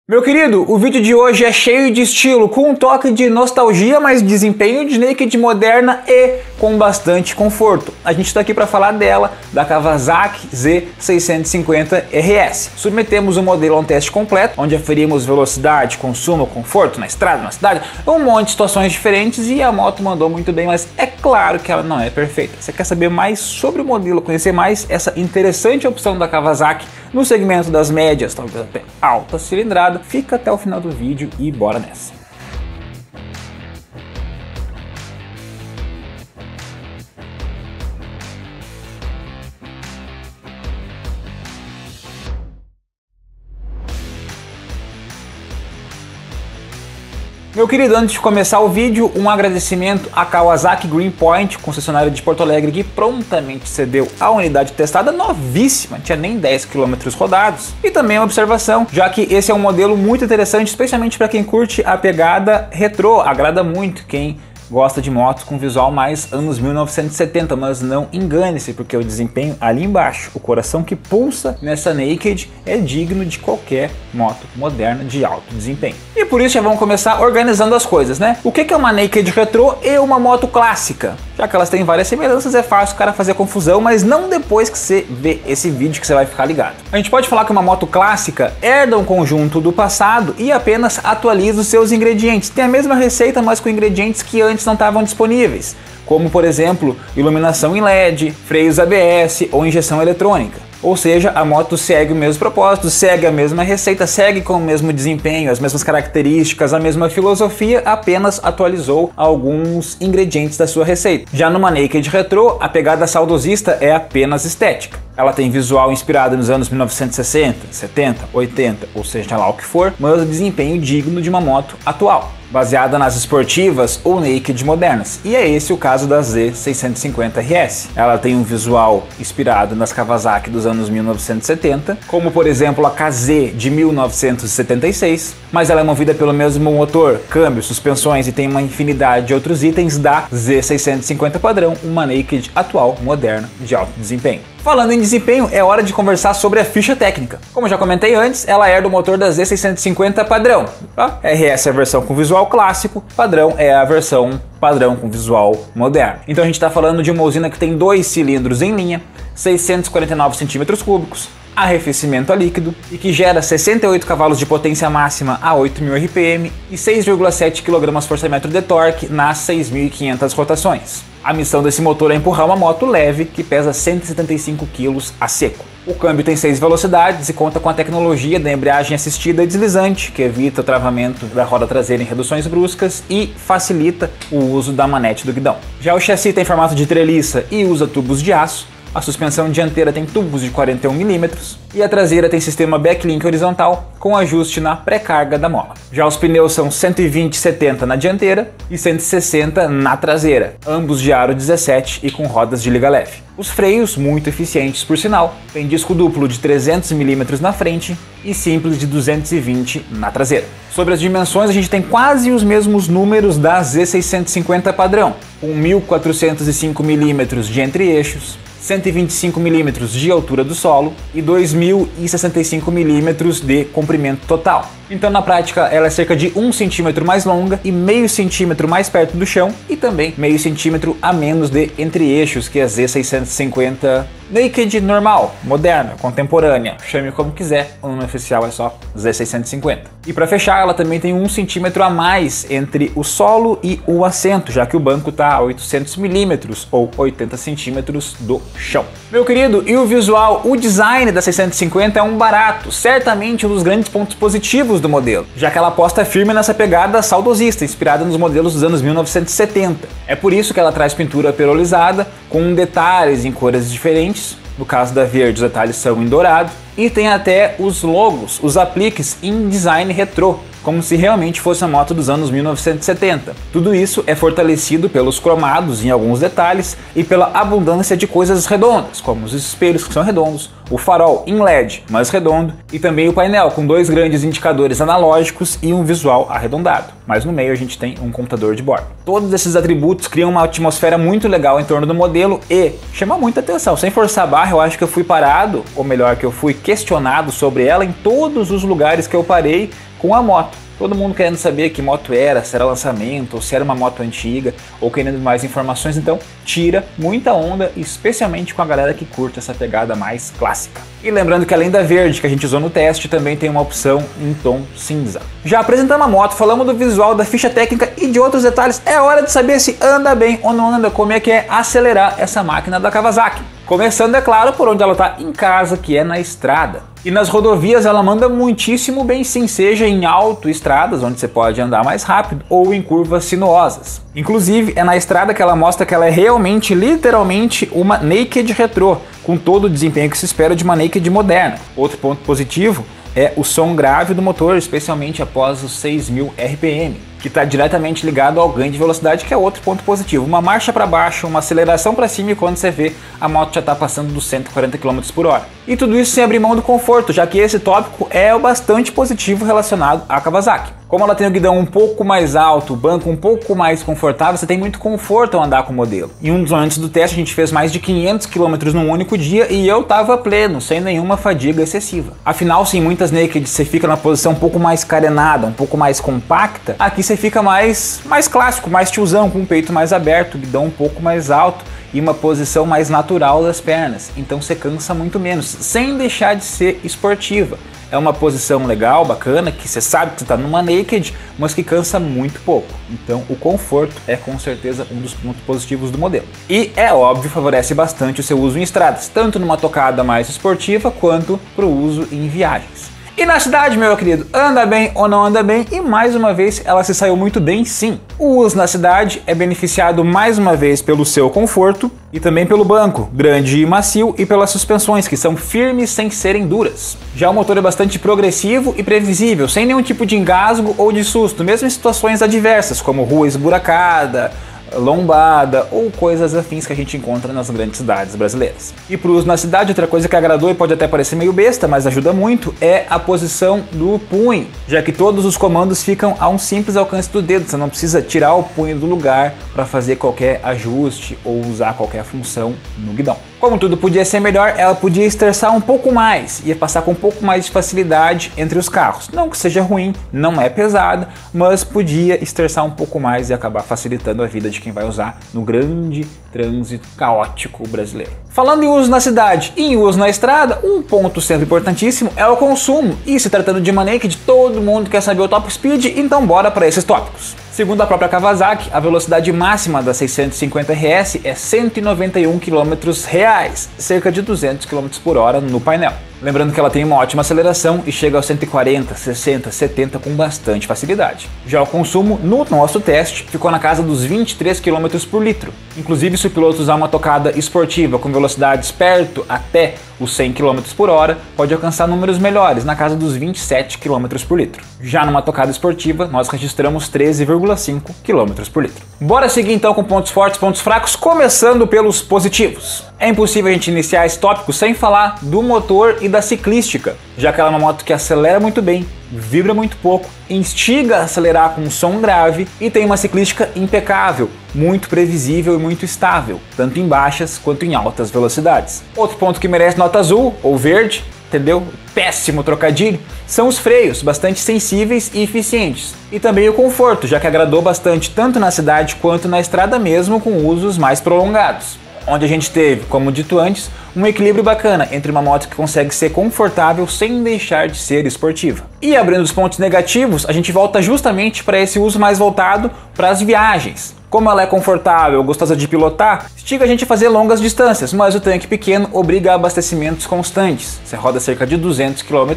Meu querido, o vídeo de hoje é cheio de estilo, com um toque de nostalgia, mas desempenho de naked moderna e com bastante conforto. A gente está aqui para falar dela, da Kawasaki Z650RS. Submetemos o modelo a um teste completo, onde aferimos velocidade, consumo, conforto na estrada, na cidade, um monte de situações diferentes e a moto mandou muito bem, mas é claro que ela não é perfeita. Você quer saber mais sobre o modelo, conhecer mais essa interessante opção da Kawasaki no segmento das médias, talvez até alta cilindrada? Fica até o final do vídeo e bora nessa. Meu querido, antes de começar o vídeo, um agradecimento à Kawasaki Greenpoint, concessionária de Porto Alegre, que prontamente cedeu a unidade testada novíssima, tinha nem 10 km rodados. E também uma observação, já que esse é um modelo muito interessante, especialmente para quem curte a pegada retrô, agrada muito quem gosta de motos com visual mais anos 1970, mas não engane-se, porque o desempenho ali embaixo, o coração que pulsa nessa naked é digno de qualquer moto moderna de alto desempenho. E por isso já vamos começar organizando as coisas, né? O que é uma naked retrô e uma moto clássica? Já que elas têm várias semelhanças, é fácil o cara fazer confusão, mas não depois que você vê esse vídeo que você vai ficar ligado. A gente pode falar que uma moto clássica herda um conjunto do passado e apenas atualiza os seus ingredientes. Tem a mesma receita, mas com ingredientes que antes não estavam disponíveis, como por exemplo, iluminação em LED, freios ABS ou injeção eletrônica. Ou seja, a moto segue o mesmo propósito, segue a mesma receita, segue com o mesmo desempenho, as mesmas características, a mesma filosofia, apenas atualizou alguns ingredientes da sua receita. Já numa naked retrô, a pegada saudosista é apenas estética. Ela tem visual inspirado nos anos 1960, 70, 80, ou seja lá o que for, mas o desempenho digno de uma moto atual, baseada nas esportivas ou naked modernas. E é esse o caso da Z650RS. Ela tem um visual inspirado nas Kawasaki dos anos 1970, como por exemplo a KZ de 1976, mas ela é movida pelo mesmo motor, câmbio, suspensões e tem uma infinidade de outros itens da Z650 padrão, uma naked atual, moderna, de alto desempenho. Falando em desempenho, é hora de conversar sobre a ficha técnica. Como eu já comentei antes, ela herda o motor da Z650 padrão. A RS é a versão com visual clássico, padrão é a versão padrão com visual moderno. Então a gente está falando de uma usina que tem 2 cilindros em linha, 649 cm3, arrefecimento a líquido e que gera 68 cavalos de potência máxima a 8.000 RPM e 6,7 kgfm de torque nas 6.500 rotações. A missão desse motor é empurrar uma moto leve que pesa 175 kg a seco. O câmbio tem 6 velocidades e conta com a tecnologia da embreagem assistida e deslizante, que evita o travamento da roda traseira em reduções bruscas e facilita o uso da manete do guidão. Já o chassi tem formato de treliça e usa tubos de aço. A suspensão dianteira tem tubos de 41 mm e a traseira tem sistema backlink horizontal com ajuste na pré-carga da mola. Já os pneus são 120/70 na dianteira e 160 na traseira, ambos de aro 17 e com rodas de liga leve. Os freios, muito eficientes por sinal, tem disco duplo de 300 mm na frente e simples de 220 na traseira. Sobre as dimensões, a gente tem quase os mesmos números da Z650 padrão, com 1.405 mm de entre-eixos, 125 mm de altura do solo e 2.065 mm de comprimento total. Então na prática ela é cerca de 1 cm mais longa e meio centímetro mais perto do chão e também meio centímetro a menos de entre-eixos que a Z650 naked normal, moderna, contemporânea, chame como quiser, o nome oficial é só Z650. E para fechar, ela também tem 1 cm a mais entre o solo e o assento, já que o banco está a 800 mm ou 80 cm do chão. Meu querido, e o visual, o design da 650 é um barato, certamente um dos grandes pontos positivos do modelo, já que ela aposta firme nessa pegada saudosista, inspirada nos modelos dos anos 1970. É por isso que ela traz pintura perolizada, com detalhes em cores diferentes. No caso da verde, os detalhes são em dourado, e tem até os logos, os apliques em design retrô, como se realmente fosse a moto dos anos 1970. Tudo isso é fortalecido pelos cromados em alguns detalhes e pela abundância de coisas redondas, como os espelhos que são redondos, o farol em LED, mas redondo, e também o painel com 2 grandes indicadores analógicos e um visual arredondado. Mas no meio a gente tem um computador de bordo. Todos esses atributos criam uma atmosfera muito legal em torno do modelo e chama muita atenção. Sem forçar a barra, eu acho que eu fui parado, ou melhor, que eu fui questionado sobre ela em todos os lugares que eu parei, com com a moto. Todo mundo querendo saber que moto era, se era lançamento, ou se era uma moto antiga, ou querendo mais informações, então tira muita onda, especialmente com a galera que curte essa pegada mais clássica. E lembrando que além da verde que a gente usou no teste, também tem uma opção em tom cinza. Já apresentamos a moto, falamos do visual, da ficha técnica e de outros detalhes, é hora de saber se anda bem ou não anda, como é que é acelerar essa máquina da Kawasaki. Começando, é claro, por onde ela está em casa, que é na estrada. E nas rodovias ela manda muitíssimo bem sim, seja em autoestradas, onde você pode andar mais rápido, ou em curvas sinuosas. Inclusive, é na estrada que ela mostra que ela é realmente, literalmente, uma naked retrô, com todo o desempenho que se espera de uma naked moderna. Outro ponto positivo é o som grave do motor, especialmente após os 6.000 RPM, que está diretamente ligado ao ganho de velocidade, que é outro ponto positivo. Uma marcha para baixo, uma aceleração para cima e quando você vê, a moto já está passando dos 140 km por hora. E tudo isso sem abrir mão do conforto, já que esse tópico é bastante positivo relacionado à Kawasaki. Como ela tem o guidão um pouco mais alto, o banco um pouco mais confortável, você tem muito conforto ao andar com o modelo. Em um dos momentos do teste a gente fez mais de 500 km num único dia e eu tava pleno, sem nenhuma fadiga excessiva. Afinal, se em muitas naked você fica na posição um pouco mais carenada, um pouco mais compacta, aqui você fica mais clássico, mais tiozão, com o peito mais aberto, guidão um pouco mais alto e uma posição mais natural das pernas. Então você cansa muito menos, sem deixar de ser esportiva. É uma posição legal, bacana, que você sabe que você está numa naked, mas que cansa muito pouco. Então o conforto é com certeza um dos pontos positivos do modelo. E é óbvio, favorece bastante o seu uso em estradas, tanto numa tocada mais esportiva, quanto para o uso em viagens. E na cidade, meu querido, anda bem ou não anda bem? E mais uma vez, ela se saiu muito bem sim. O uso na cidade é beneficiado mais uma vez pelo seu conforto e também pelo banco, grande e macio, e pelas suspensões, que são firmes sem serem duras. Já o motor é bastante progressivo e previsível, sem nenhum tipo de engasgo ou de susto, mesmo em situações adversas, como rua esburacada, lombada ou coisas afins que a gente encontra nas grandes cidades brasileiras. E para o uso na cidade, outra coisa que agradou e pode até parecer meio besta, mas ajuda muito, é a posição do punho, já que todos os comandos ficam a um simples alcance do dedo, você não precisa tirar o punho do lugar para fazer qualquer ajuste ou usar qualquer função no guidão. Como tudo podia ser melhor, ela podia esterçar um pouco mais, ia passar com um pouco mais de facilidade entre os carros. Não que seja ruim, não é pesada, mas podia esterçar um pouco mais e acabar facilitando a vida de quem vai usar no grande trânsito caótico brasileiro. Falando em uso na cidade e em uso na estrada, um ponto sempre importantíssimo é o consumo. E se tratando de uma naked, todo mundo quer saber o top speed, então bora para esses tópicos. Segundo a própria Kawasaki, a velocidade máxima da 650 RS é 191 km reais, cerca de 200 km por hora no painel. Lembrando que ela tem uma ótima aceleração e chega aos 140, 60, 70 com bastante facilidade. Já o consumo no nosso teste ficou na casa dos 23 km por litro. Inclusive, se o piloto usar uma tocada esportiva com velocidades perto até os 100 km por hora, pode alcançar números melhores, na casa dos 27 km por litro. Já numa tocada esportiva, nós registramos 13,5 km por litro. Bora seguir então com pontos fortes e pontos fracos, começando pelos positivos. É impossível a gente iniciar esse tópico sem falar do motor e da ciclística, já que ela é uma moto que acelera muito bem, vibra muito pouco, instiga a acelerar com um som grave e tem uma ciclística impecável, muito previsível e muito estável, tanto em baixas quanto em altas velocidades. Outro ponto que merece nota azul ou verde, entendeu? Péssimo trocadilho, são os freios, bastante sensíveis e eficientes. E também o conforto, já que agradou bastante tanto na cidade quanto na estrada mesmo com usos mais prolongados. Onde a gente teve, como dito antes, um equilíbrio bacana entre uma moto que consegue ser confortável sem deixar de ser esportiva. E abrindo os pontos negativos, a gente volta justamente para esse uso mais voltado para as viagens. Como ela é confortável, gostosa de pilotar, instiga a gente a fazer longas distâncias, mas o tanque pequeno obriga a abastecimentos constantes. Você roda cerca de 200 km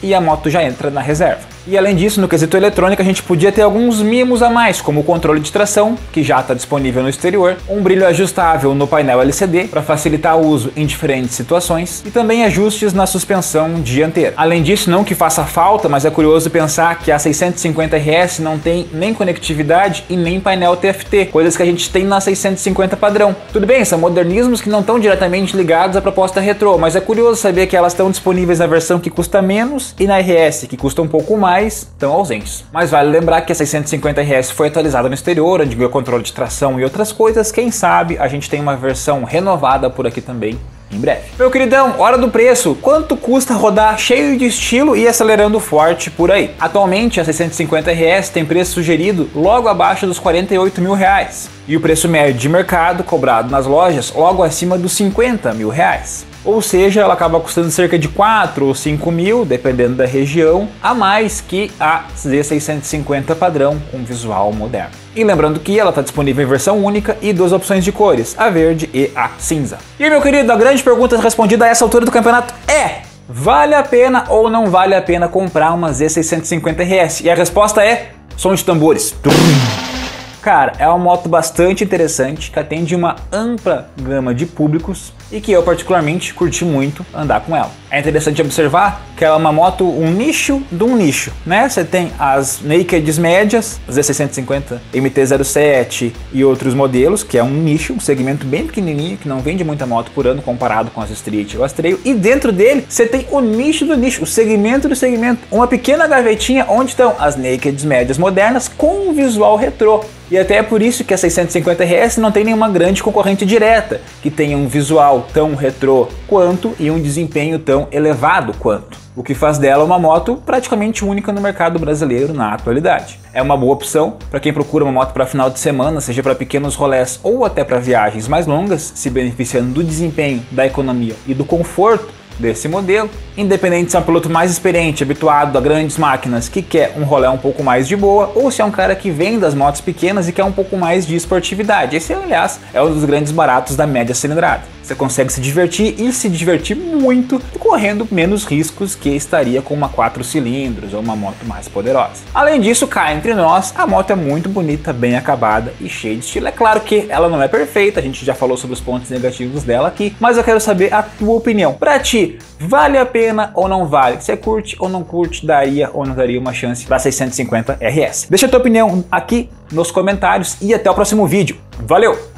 e a moto já entra na reserva. E além disso, no quesito eletrônico, a gente podia ter alguns mimos a mais, como o controle de tração, que já está disponível no exterior, um brilho ajustável no painel LCD para facilitar o uso em diferentes situações e também ajustes na suspensão dianteira. Além disso, não que faça falta, mas é curioso pensar que a 650 RS não tem nem conectividade e nem painel TFT, coisas que a gente tem na 650 padrão. Tudo bem, são modernismos que não estão diretamente ligados à proposta retrô, mas é curioso saber que elas estão disponíveis na versão que custa menos e na RS, que custa um pouco mais, estão ausentes. Mas vale lembrar que a 650 RS foi atualizada no exterior, onde ganhou controle de tração e outras coisas. Quem sabe a gente tem uma versão renovada por aqui também em breve. Meu queridão, hora do preço. Quanto custa rodar cheio de estilo e acelerando forte por aí? Atualmente a 650 RS tem preço sugerido logo abaixo dos 48 mil reais. E o preço médio de mercado cobrado nas lojas logo acima dos 50 mil reais. Ou seja, ela acaba custando cerca de 4 ou 5 mil, dependendo da região, a mais que a Z650 padrão com visual moderno. E lembrando que ela está disponível em versão única e duas opções de cores, a verde e a cinza. E meu querido, a grande pergunta respondida a essa altura do campeonato é: vale a pena ou não vale a pena comprar uma Z650 RS? E a resposta é: som de tambores. Cara, é uma moto bastante interessante, que atende uma ampla gama de públicos e que eu particularmente curti muito andar com ela. É interessante observar que ela é uma moto, um nicho de um nicho, né? Você tem as nakeds médias, Z650 MT-07 e outros modelos, que é um nicho, um segmento bem pequenininho, que não vende muita moto por ano comparado com as street ou as trail. E dentro dele, você tem o nicho do nicho, o segmento do segmento. Uma pequena gavetinha onde estão as nakeds médias modernas com um visual retrô. E até é por isso que a 650 RS não tem nenhuma grande concorrente direta, que tenha um visual tão retrô quanto e um desempenho tão elevado quanto. O que faz dela uma moto praticamente única no mercado brasileiro na atualidade. É uma boa opção para quem procura uma moto para final de semana, seja para pequenos rolés ou até para viagens mais longas, se beneficiando do desempenho, da economia e do conforto desse modelo, independente se é um piloto mais experiente, habituado a grandes máquinas, que quer um rolê um pouco mais de boa, ou se é um cara que vem das motos pequenas e quer um pouco mais de esportividade. Esse, aliás, é um dos grandes baratos da média cilindrada. Você consegue se divertir e se divertir muito, correndo menos riscos que estaria com uma 4 cilindros ou uma moto mais poderosa. Além disso, cá entre nós, a moto é muito bonita, bem acabada e cheia de estilo. É claro que ela não é perfeita, a gente já falou sobre os pontos negativos dela aqui, mas eu quero saber a tua opinião. Pra ti, vale a pena ou não vale? Você curte ou não curte? Daria ou não daria uma chance para 650 RS? Deixa a tua opinião aqui nos comentários e até o próximo vídeo. Valeu!